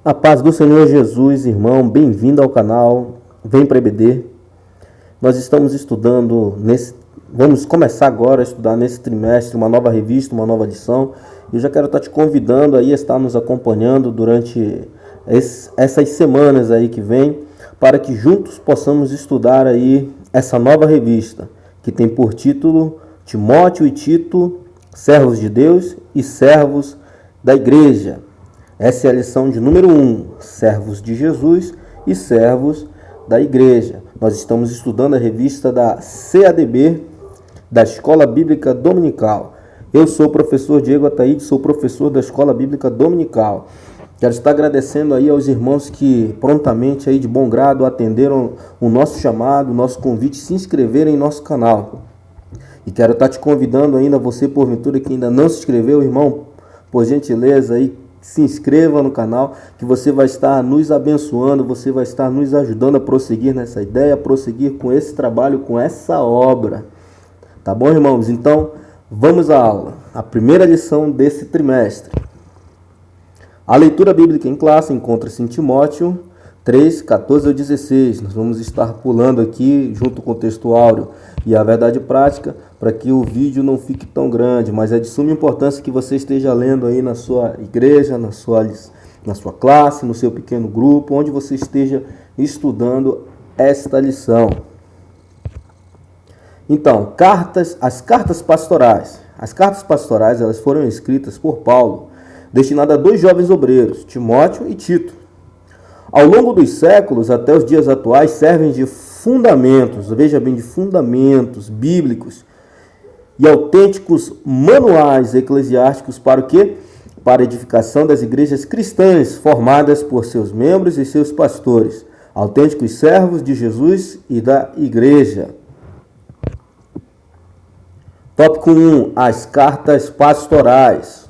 A paz do Senhor Jesus, irmão, bem-vindo ao canal Vem para EBD. Nós estamos estudando vamos começar agora a estudar nesse trimestre uma nova revista, uma nova lição. Eu já quero estar te convidando aí a estar nos acompanhando durante essas semanas aí que vem, para que juntos possamos estudar aí essa nova revista, que tem por título Timóteo e Tito, servos de Deus e servos da igreja. Essa é a lição de número 1, servos de Jesus e servos da igreja. Nós estamos estudando a revista da CADB, da Escola Bíblica Dominical. Eu sou o professor Diego Ataíde, sou professor da Escola Bíblica Dominical. Quero estar agradecendo aí aos irmãos que prontamente, aí de bom grado, atenderam o nosso chamado, o nosso convite, se inscreverem em nosso canal. E quero estar te convidando ainda, você porventura que ainda não se inscreveu, irmão, por gentileza aí, se inscreva no canal, que você vai estar nos abençoando, você vai estar nos ajudando a prosseguir nessa ideia, a prosseguir com esse trabalho, com essa obra. Tá bom, irmãos? Então, vamos à aula. A primeira lição desse trimestre. A leitura bíblica em classe encontra-se em Timóteo 3, 14 ao 16. Nós vamos estar pulando aqui junto com o texto áureo e a verdade prática, para que o vídeo não fique tão grande, mas é de suma importância que você esteja lendo aí na sua igreja, na sua classe, no seu pequeno grupo, onde você esteja estudando esta lição. Então, as cartas pastorais. As cartas pastorais, elas foram escritas por Paulo, destinadas a dois jovens obreiros, Timóteo e Tito. Ao longo dos séculos, até os dias atuais, servem de fundamentos, veja bem, de fundamentos bíblicos e autênticos manuais eclesiásticos para o quê? Para a edificação das igrejas cristãs, formadas por seus membros e seus pastores, autênticos servos de Jesus e da igreja. Tópico 1. As cartas pastorais.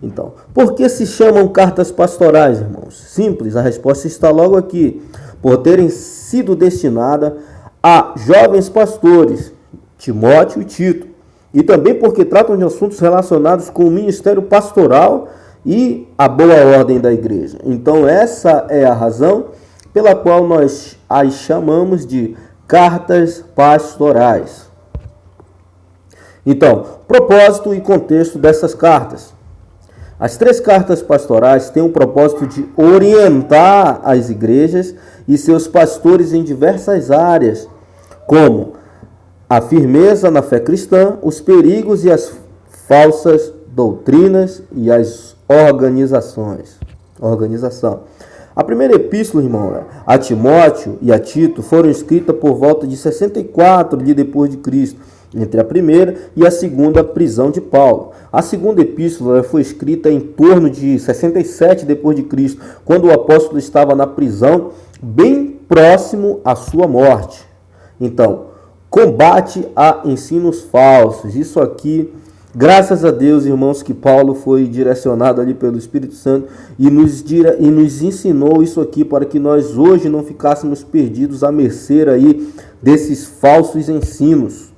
Então, por que se chamam cartas pastorais, irmãos? Simples, a resposta está logo aqui. Por terem sido destinadas a jovens pastores, Timóteo e Tito. E também porque tratam de assuntos relacionados com o ministério pastoral e a boa ordem da igreja. Então, essa é a razão pela qual nós as chamamos de cartas pastorais. Então, propósito e contexto dessas cartas. As três cartas pastorais têm o propósito de orientar as igrejas e seus pastores em diversas áreas, como a firmeza na fé cristã, os perigos e as falsas doutrinas e as organização. A primeira epístola, irmão, a Timóteo e a Tito foram escritas por volta de 64 depois de Cristo, entre a primeira e a segunda prisão de Paulo. A segunda epístola foi escrita em torno de 67 depois de Cristo, quando o apóstolo estava na prisão, bem próximo à sua morte. Então, combate a ensinos falsos. Isso aqui, graças a Deus, irmãos, que Paulo foi direcionado ali pelo Espírito Santo e nos ensinou isso aqui para que nós hoje não ficássemos perdidos à mercê aí desses falsos ensinos.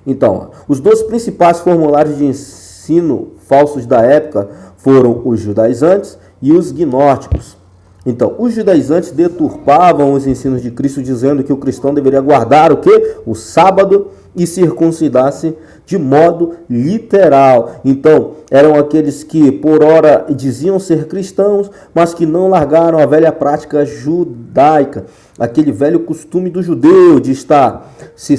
Então, os dois principais formulários de ensino falsos da época foram os judaizantes e os gnósticos. Então, os judaizantes deturpavam os ensinos de Cristo, dizendo que o cristão deveria guardar o quê? O sábado e circuncidar-se de modo literal. Então, eram aqueles que por ora diziam ser cristãos, mas que não largaram a velha prática judaica, aquele velho costume do judeu de estar se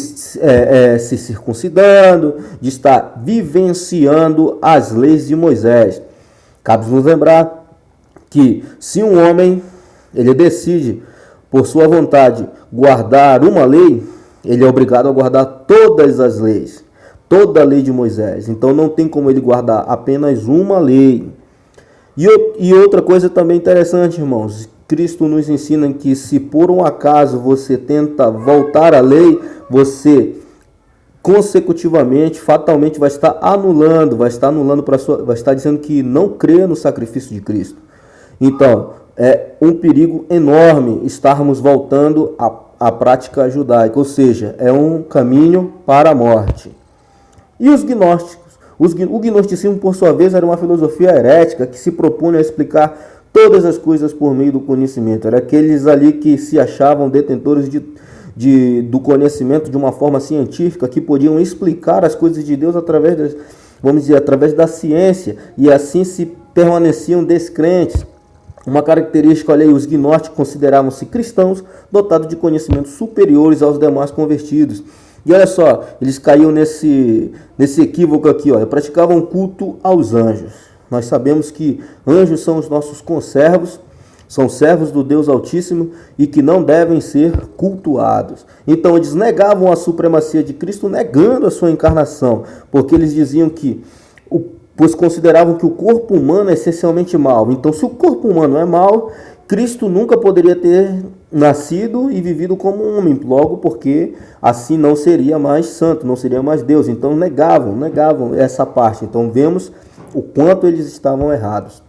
circuncidando, de estar vivenciando as leis de Moisés. Cabe nos lembrar que se um homem ele decide por sua vontade guardar uma lei, ele é obrigado a guardar todas as leis, toda a lei de Moisés. Então não tem como ele guardar apenas uma lei. E outra coisa também interessante, irmãos, Cristo nos ensina que se por um acaso você tenta voltar à lei, você consecutivamente, fatalmente vai estar anulando vai estar dizendo que não crê no sacrifício de Cristo. Então, é um perigo enorme estarmos voltando à prática judaica, ou seja, é um caminho para a morte. E os gnósticos? O gnosticismo, por sua vez, era uma filosofia herética que se propunha a explicar todas as coisas por meio do conhecimento. Era aqueles ali que se achavam detentores do conhecimento de uma forma científica, que podiam explicar as coisas de Deus através da ciência, e assim se permaneciam descrentes. Uma característica, olha aí, os gnósticos consideravam-se cristãos dotados de conhecimentos superiores aos demais convertidos. E olha só, eles caíam nesse equívoco aqui, olha, praticavam culto aos anjos. Nós sabemos que anjos são os nossos conservos, são servos do Deus Altíssimo e que não devem ser cultuados. Então eles negavam a supremacia de Cristo, negando a sua encarnação, porque eles diziam pois consideravam que o corpo humano é essencialmente mau. Então, se o corpo humano é mau, Cristo nunca poderia ter nascido e vivido como um homem, logo porque assim não seria mais santo, não seria mais Deus. Então negavam essa parte. Então vemos o quanto eles estavam errados.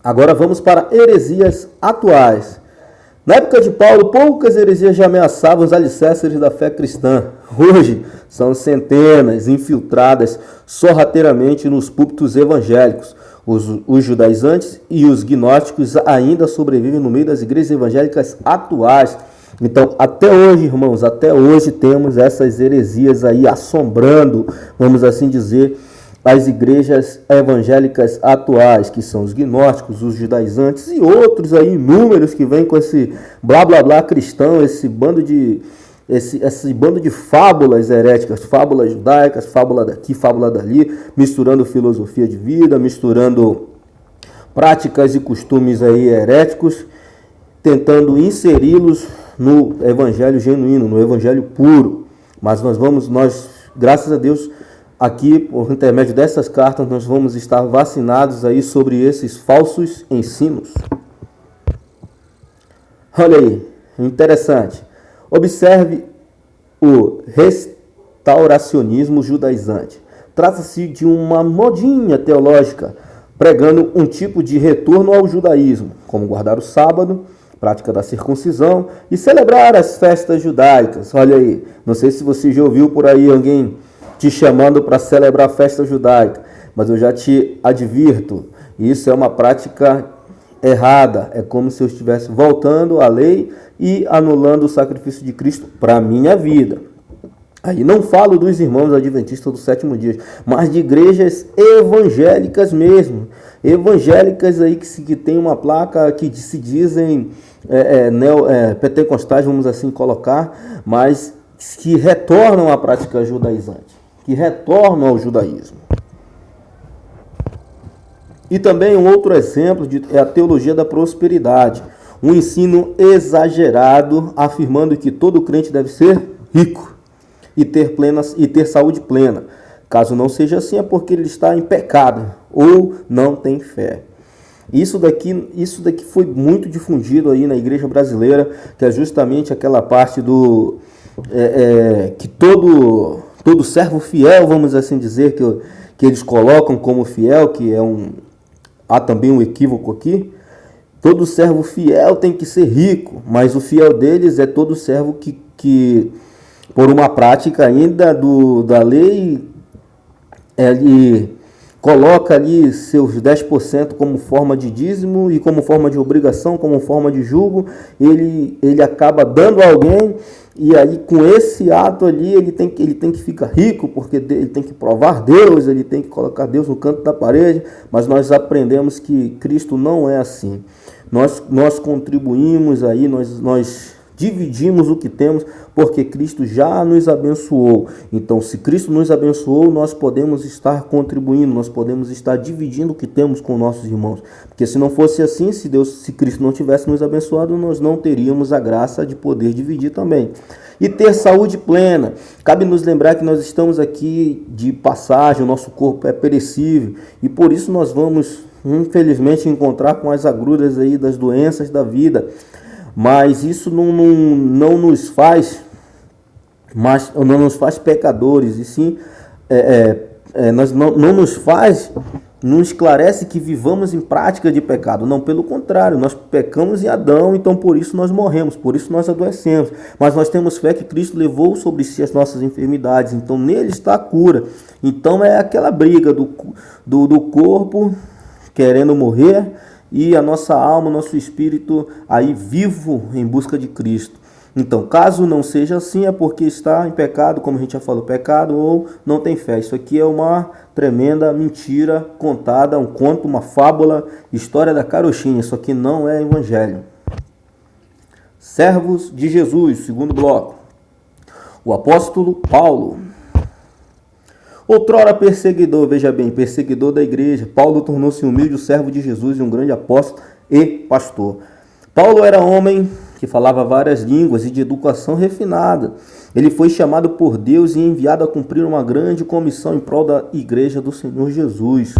Agora vamos para heresias atuais. Na época de Paulo, poucas heresias já ameaçavam os alicerces da fé cristã. Hoje, são centenas infiltradas sorrateiramente nos púlpitos evangélicos. Os judaizantes e os gnósticos ainda sobrevivem no meio das igrejas evangélicas atuais. Então, até hoje, irmãos, até hoje temos essas heresias aí assombrando, vamos assim dizer, as igrejas evangélicas atuais, que são os gnósticos, os judaizantes e outros aí inúmeros que vêm com esse blá blá blá cristão, esse bando de fábulas heréticas, fábulas judaicas, fábula daqui, fábula dali, misturando filosofia de vida, misturando práticas e costumes aí heréticos, tentando inseri-los no evangelho genuíno, no evangelho puro. Mas nós, graças a Deus, aqui, por intermédio dessas cartas, nós vamos estar vacinados aí sobre esses falsos ensinos. Olha aí, interessante. Observe o restauracionismo judaizante. Trata-se de uma modinha teológica, pregando um tipo de retorno ao judaísmo, como guardar o sábado, prática da circuncisão e celebrar as festas judaicas. Olha aí, não sei se você já ouviu por aí alguém te chamando para celebrar a festa judaica, mas eu já te advirto, isso é uma prática errada. É como se eu estivesse voltando à lei e anulando o sacrifício de Cristo para a minha vida. Aí não falo dos irmãos adventistas do sétimo dia, mas de igrejas evangélicas mesmo. Evangélicas aí que tem uma placa que se dizem pentecostais, vamos assim colocar, mas que retornam à prática judaizante, que retornam ao judaísmo. E também um outro exemplo é a teologia da prosperidade. Um ensino exagerado afirmando que todo crente deve ser rico e ter saúde plena. Caso não seja assim, é porque ele está em pecado ou não tem fé. Isso daqui foi muito difundido aí na igreja brasileira, que é justamente aquela parte do que todo servo fiel, vamos assim dizer, que eles colocam como fiel, que é há também um equívoco aqui. Todo servo fiel tem que ser rico, mas o fiel deles é todo servo que por uma prática ainda da lei, ele coloca ali seus 10% como forma de dízimo e como forma de obrigação, como forma de jugo, ele acaba dando a alguém, e aí com esse ato ali ele tem que ficar rico, porque ele tem que provar Deus, ele tem que colocar Deus no canto da parede. Mas nós aprendemos que Cristo não é assim. Nós contribuímos aí, nós dividimos o que temos, porque Cristo já nos abençoou. Então, se Cristo nos abençoou, nós podemos estar contribuindo, nós podemos estar dividindo o que temos com nossos irmãos. Porque se não fosse assim, se Cristo não tivesse nos abençoado, nós não teríamos a graça de poder dividir também. E ter saúde plena. Cabe nos lembrar que nós estamos aqui de passagem, o nosso corpo é perecível, e por isso nós vamos, infelizmente, encontrar com as agruras aí das doenças da vida. Mas isso não nos faz pecadores, e sim não esclarece que vivamos em prática de pecado. Não, pelo contrário, nós pecamos em Adão, então por isso nós morremos, por isso nós adoecemos. Mas nós temos fé que Cristo levou sobre si as nossas enfermidades, então nele está a cura. Então é aquela briga do corpo querendo morrer e a nossa alma, o nosso espírito aí vivo em busca de Cristo. Então, caso não seja assim, é porque está em pecado, como a gente já falou, pecado, ou não tem fé. Isso aqui é uma tremenda mentira contada, um conto, uma fábula, história da carochinha. Isso aqui não é evangelho. Servos de Jesus, segundo bloco. O apóstolo Paulo. Outrora perseguidor, veja bem, perseguidor da igreja, Paulo tornou-se humilde servo de Jesus e um grande apóstolo e pastor. Paulo era homem que falava várias línguas e de educação refinada. Ele foi chamado por Deus e enviado a cumprir uma grande comissão em prol da igreja do Senhor Jesus.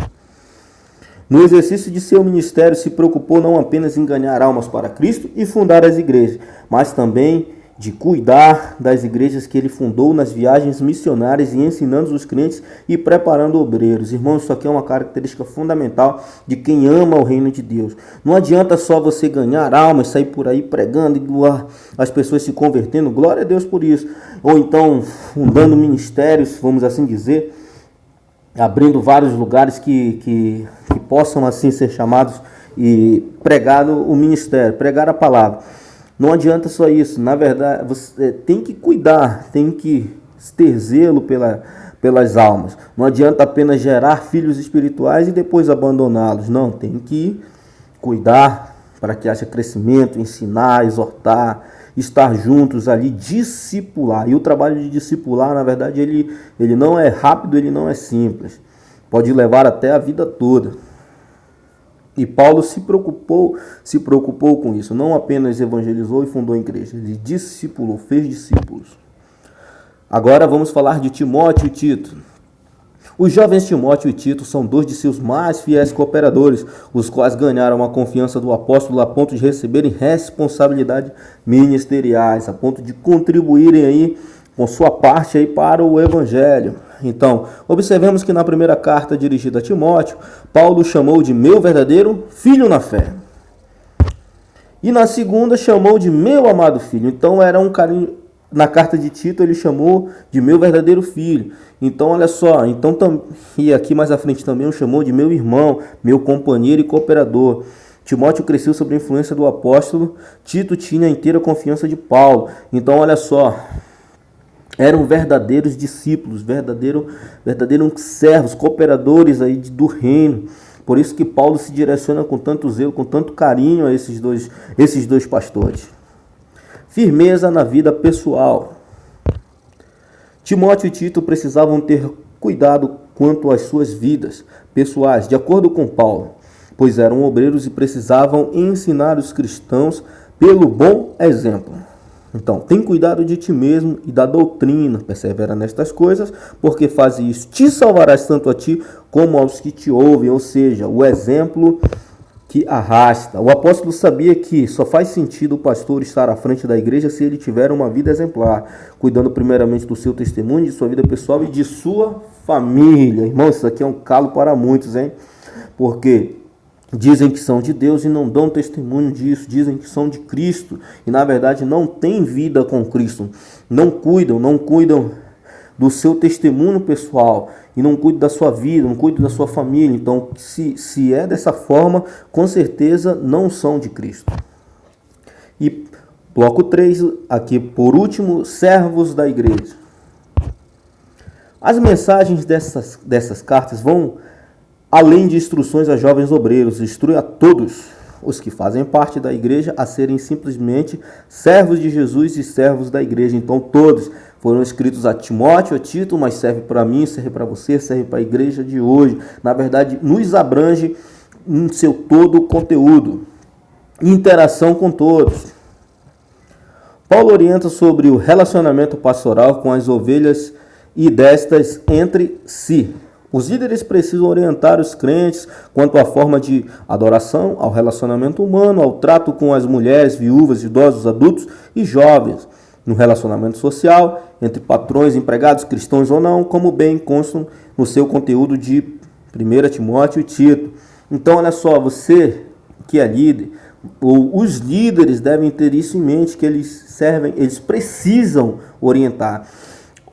No exercício de seu ministério, se preocupou não apenas em ganhar almas para Cristo e fundar as igrejas, mas também de cuidar das igrejas que ele fundou nas viagens missionárias e ensinando os crentes e preparando obreiros. Irmãos, isso aqui é uma característica fundamental de quem ama o reino de Deus. Não adianta só você ganhar almas, sair por aí pregando e as pessoas se convertendo, glória a Deus por isso. Ou então fundando ministérios, vamos assim dizer, abrindo vários lugares que possam assim ser chamados e pregar o ministério, pregar a palavra. Não adianta só isso, na verdade você tem que cuidar, tem que ter zelo pelas almas. Não adianta apenas gerar filhos espirituais e depois abandoná-los, não, tem que cuidar para que haja crescimento, ensinar, exortar, estar juntos ali, discipular. E o trabalho de discipular, na verdade, ele não é rápido, ele não é simples, pode levar até a vida toda. E Paulo se preocupou com isso. Não apenas evangelizou e fundou a igreja. Ele discipulou, fez discípulos. Agora vamos falar de Timóteo e Tito. Os jovens Timóteo e Tito são dois de seus mais fiéis cooperadores, os quais ganharam a confiança do apóstolo a ponto de receberem responsabilidades ministeriais, a ponto de contribuírem aí com sua parte aí para o evangelho. Então, observemos que na primeira carta dirigida a Timóteo, Paulo chamou de meu verdadeiro filho na fé. E na segunda chamou de meu amado filho. Então era um carinho. Na carta de Tito ele chamou de meu verdadeiro filho. Então olha só, e aqui mais à frente também o chamou de meu irmão, meu companheiro e cooperador. Timóteo cresceu sob a influência do apóstolo, Tito tinha a inteira confiança de Paulo. Então olha só, eram verdadeiros discípulos, verdadeiros servos, cooperadores aí do reino. Por isso que Paulo se direciona com tanto zelo, com tanto carinho a esses dois pastores. Firmeza na vida pessoal. Timóteo e Tito precisavam ter cuidado quanto às suas vidas pessoais, de acordo com Paulo, pois eram obreiros e precisavam ensinar os cristãos pelo bom exemplo. Então, tem cuidado de ti mesmo e da doutrina, persevera nestas coisas, porque faz isso, te salvarás tanto a ti como aos que te ouvem, ou seja, o exemplo que arrasta. O apóstolo sabia que só faz sentido o pastor estar à frente da igreja se ele tiver uma vida exemplar, cuidando primeiramente do seu testemunho, de sua vida pessoal e de sua família. Irmão, isso aqui é um calo para muitos, hein? Porque dizem que são de Deus e não dão testemunho disso, dizem que são de Cristo e na verdade não têm vida com Cristo, não cuidam do seu testemunho pessoal e não cuidam da sua vida, não cuidam da sua família. Então, se é dessa forma, com certeza não são de Cristo. E bloco 3, aqui por último, servos da igreja. As mensagens dessas cartas vão além de instruções a jovens obreiros, instrui a todos os que fazem parte da igreja a serem simplesmente servos de Jesus e servos da igreja. Então todos foram escritos a Timóteo, a Tito, mas serve para mim, serve para você, serve para a igreja de hoje. Na verdade, nos abrange em seu todo o conteúdo. Interação com todos. Paulo orienta sobre o relacionamento pastoral com as ovelhas e destas entre si. Os líderes precisam orientar os crentes quanto à forma de adoração, ao relacionamento humano, ao trato com as mulheres, viúvas, idosos, adultos e jovens, no relacionamento social, entre patrões, empregados, cristãos ou não, como bem constam no seu conteúdo de 1 Timóteo e Tito. Então, olha só, você que é líder, ou os líderes devem ter isso em mente, que eles precisam orientar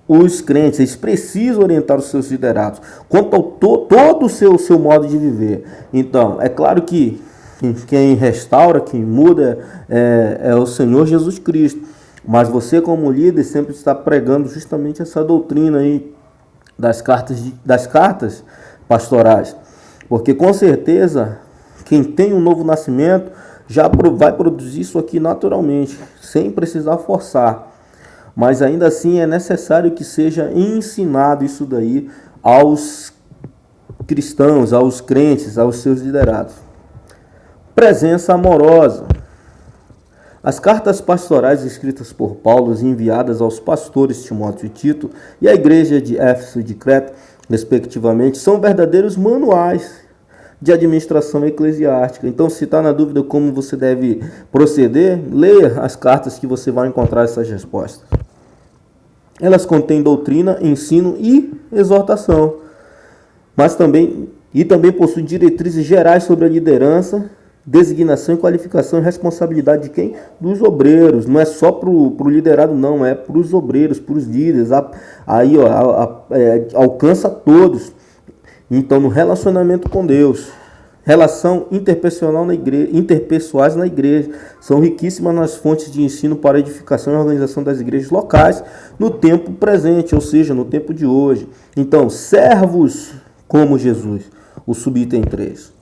os crentes, eles precisam orientar os seus liderados quanto ao todo o seu modo de viver. Então, é claro que quem restaura, quem muda é o Senhor Jesus Cristo. Mas você, como líder, sempre está pregando justamente essa doutrina aí das cartas pastorais. Porque com certeza, quem tem um novo nascimento já vai produzir isso aqui naturalmente, sem precisar forçar. Mas ainda assim é necessário que seja ensinado isso daí aos cristãos, aos crentes, aos seus liderados. Presença amorosa. As cartas pastorais escritas por Paulo e enviadas aos pastores Timóteo e Tito e à igreja de Éfeso e de Creta, respectivamente, são verdadeiros manuais de administração eclesiástica. Então, se está na dúvida como você deve proceder, leia as cartas que você vai encontrar essas respostas. Elas contêm doutrina, ensino e exortação, mas também possuem diretrizes gerais sobre a liderança, designação e qualificação e responsabilidade de quem? Dos obreiros. Não é só para o liderado, não, é para os obreiros, para os líderes. Aí alcança todos. Então, no relacionamento com Deus, relação interpessoal interpessoais na igreja, são riquíssimas nas fontes de ensino para a edificação e organização das igrejas locais no tempo presente, ou seja, no tempo de hoje. Então, servos como Jesus, o subitem 3.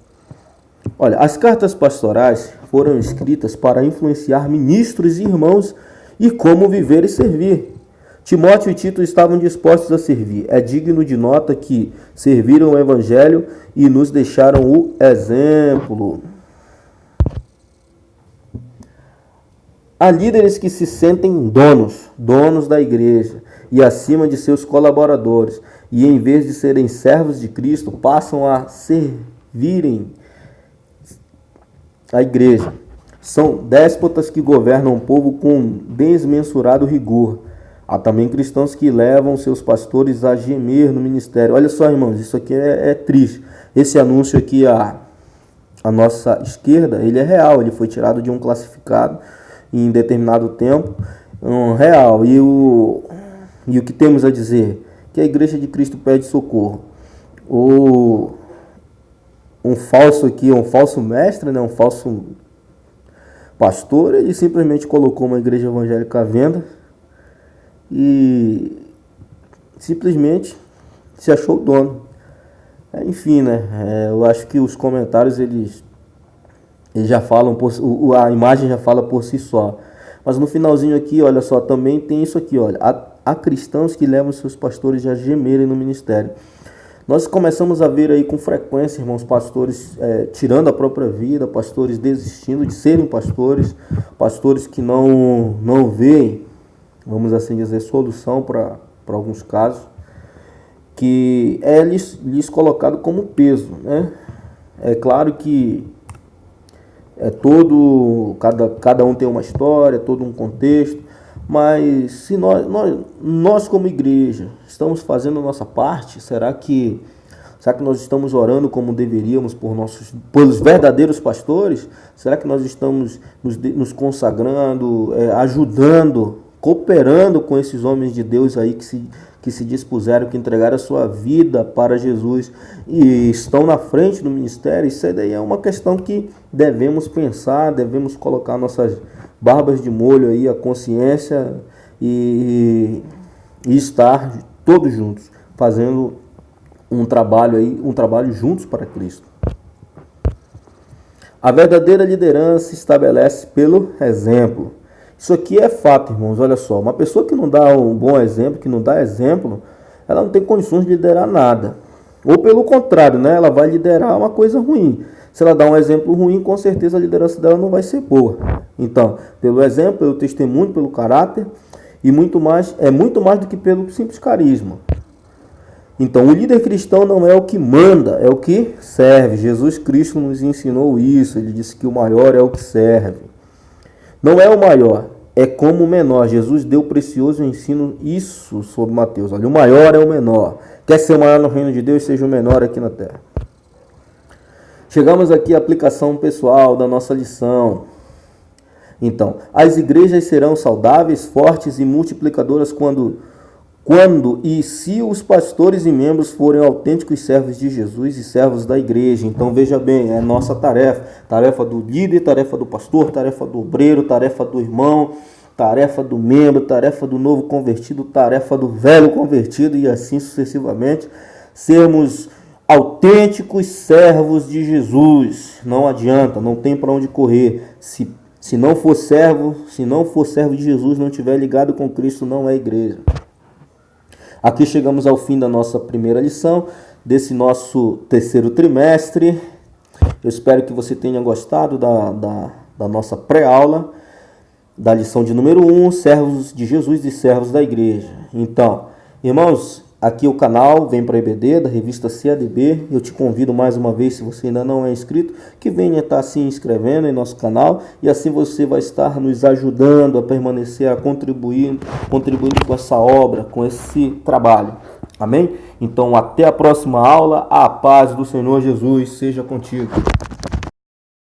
Olha, as cartas pastorais foram escritas para influenciar ministros e irmãos e como viver e servir. Timóteo e Tito estavam dispostos a servir. É digno de nota que serviram o Evangelho e nos deixaram o exemplo. Há líderes que se sentem donos da igreja e acima de seus colaboradores, e em vez de serem servos de Cristo, passam a servirem a igreja. São déspotas que governam o povo com desmensurado rigor. Há também cristãos que levam seus pastores a gemer no ministério. Olha só, irmãos, isso aqui é triste. Esse anúncio aqui à nossa esquerda, ele é real. Ele foi tirado de um classificado em determinado tempo. Real. E o que temos a dizer? Que a Igreja de Cristo pede socorro. Um falso mestre, né? Um falso pastor, ele simplesmente colocou uma igreja evangélica à venda e simplesmente se achou dono. Enfim, né? Eu acho que os comentários eles já falam, a imagem já fala por si só. Mas no finalzinho aqui, olha só, também tem isso aqui, olha. Há cristãos que levam seus pastores a gemerem no ministério. Nós começamos a ver aí com frequência, irmãos, pastores tirando a própria vida, pastores desistindo de serem pastores, pastores que não veem, vamos assim dizer, solução para alguns casos, que é lhes colocado como peso, né? É claro que cada um tem uma história, todo um contexto, mas se nós como igreja estamos fazendo a nossa parte, será que nós estamos orando como deveríamos pelos verdadeiros pastores? Será que nós estamos nos consagrando, ajudando, cooperando com esses homens de Deus aí que se dispuseram, que entregaram a sua vida para Jesus e estão na frente do ministério? Isso daí é uma questão que devemos pensar, devemos colocar nossas barbas de molho aí, a consciência e estar todos juntos, fazendo um trabalho juntos para Cristo. A verdadeira liderança se estabelece pelo exemplo. Isso aqui é fato, irmãos. Olha só, uma pessoa que não dá um bom exemplo, que não dá exemplo, ela não tem condições de liderar nada. Ou pelo contrário, né? Ela vai liderar uma coisa ruim. Se ela dá um exemplo ruim, com certeza a liderança dela não vai ser boa. Então, pelo exemplo, pelo testemunho, pelo caráter, e muito mais do que pelo simples carisma. Então, o líder cristão não é o que manda, é o que serve. Jesus Cristo nos ensinou isso. Ele disse que o maior é o que serve. Não é o maior, é como o menor. Jesus deu precioso ensino isso sobre Mateus. Olha, o maior é o menor. Quer ser o maior no reino de Deus, seja o menor aqui na terra. Chegamos aqui à aplicação pessoal da nossa lição. Então, as igrejas serão saudáveis, fortes e multiplicadoras quando quando e se os pastores e membros forem autênticos servos de Jesus e servos da igreja. Então veja bem, é nossa tarefa, tarefa do líder, tarefa do pastor, tarefa do obreiro, tarefa do irmão, tarefa do membro, tarefa do novo convertido, tarefa do velho convertido e assim sucessivamente, sermos autênticos servos de Jesus. Não adianta, não tem para onde correr. Se não for servo de Jesus, não estiver ligado com Cristo, não é igreja. Aqui chegamos ao fim da nossa primeira lição, desse nosso terceiro trimestre. Eu espero que você tenha gostado da nossa pré-aula, da lição de número 1, servos de Jesus e servos da igreja. Então, irmãos, aqui o canal Vem para EBD, da revista CADB. Eu te convido mais uma vez, se você ainda não é inscrito, que venha estar se inscrevendo em nosso canal, e assim você vai estar nos ajudando a permanecer, a contribuindo com essa obra, com esse trabalho. Amém? Então, até a próxima aula. A paz do Senhor Jesus seja contigo.